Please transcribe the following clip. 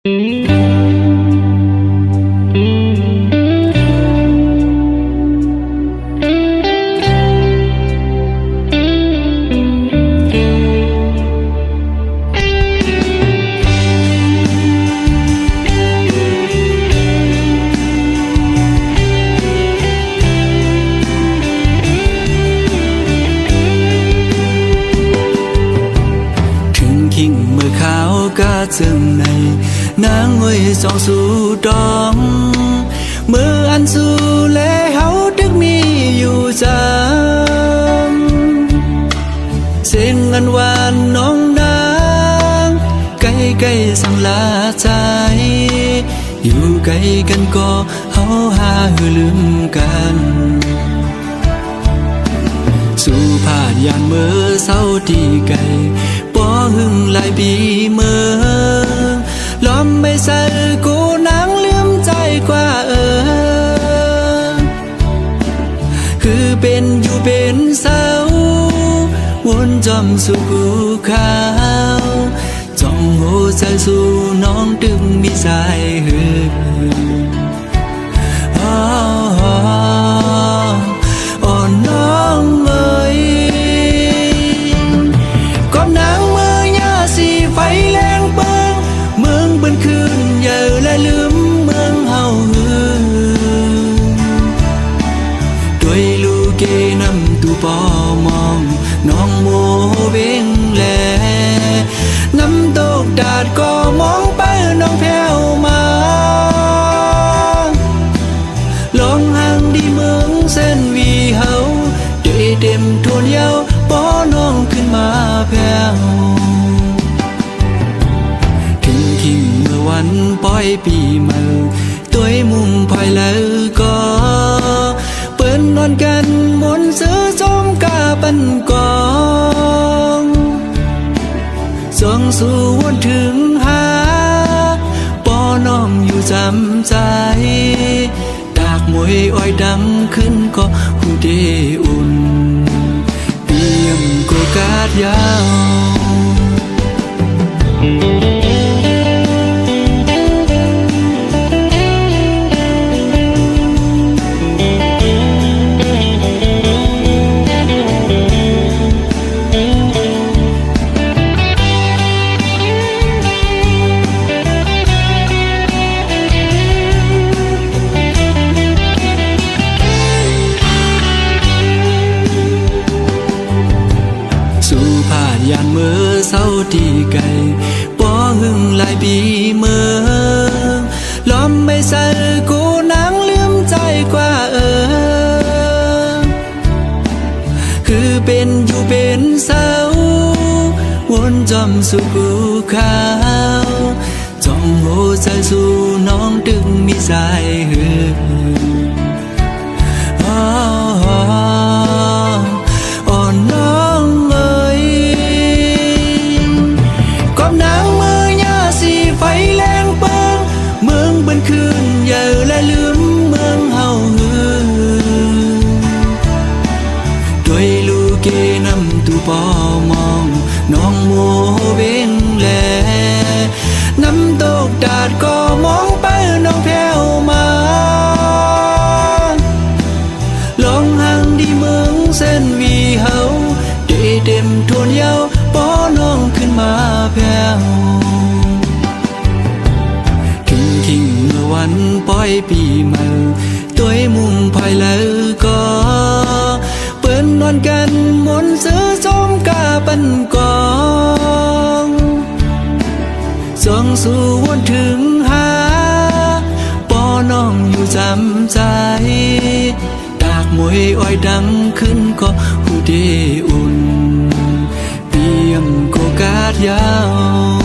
Dương này nắng ngồi gió su đom mưa ăn su lễ háo đức miอยู่จำเสียงอันหวานน้องนางใกล้ๆสั่งลาใจอยู่ใกล้กันก็เฮาหาลืมกันสู่ผ่านยานเมื่อเศร้าที่ไกลป้อหึงหลายปีเมื่อล้อมไม่ใส่กูนางลืมใจกว่าคือเป็นอยู่เป็นเศร้าวนจอมสู่กูขาวจ้องหัวใจสู่น้องดึงมีสายหือน้องเอ๋ยกอบนางเมื่อยาสีไฟแรงเปิงเมืองบนคืนเยอะและลืมเมืองเฮาหือด้วยลูกเกนำตูปอมองน้องโมเวงแลน้ำตกดาดก็มองไปน้องแผ่วมาลองห่างดีเมืองเส้นวีเฮาเต็มทวนเยาวป้อน้องขึ้นมาแผ่วถึงทิ้งเมื่อวันปล่อยปีเมื่อตัวมุมภายแล้วก็เปิ้นนอนกันบนเสือจมกาปันกองส่องสู่วนถึงหาป้อน้องอยู่จำใจตากมวยอ้อยดังขึ้นก็หูเดอุ่นเตรียมโกกาดยาวยานเมื่อเศร้าที่ไกลป้อหึงหลายปีเมื่อล้อมไม่ใส่กูนางลืมใจกว่าคือเป็นอยู่เป็นเศร้าวนจอมสู่กูขาวจ้องหัวใจสู่น้องดึงมีสายหืคืนเยอะและลืมเมืองเฮาหือด้วยลูกเกนำตูปอมองน้องโมเวงแลน้ำตกดาดก็มองไปน้องแผ่วมาลองห่างดีเมืองเส้นวีเฮาเต็มทวนเยาวป้อน้องขึ้นมาแผ่ววันปล่อยปีเมื่อตัวมุมภายแล้วก็เปิ้นนอนกันบนเสือจมกาปันกองส่องสู่วนถึงหาป้อน้องอยู่จำใจตากมวยอ้อยดังขึ้นก็หูเดอุ่นเตรียมโกกาดยาว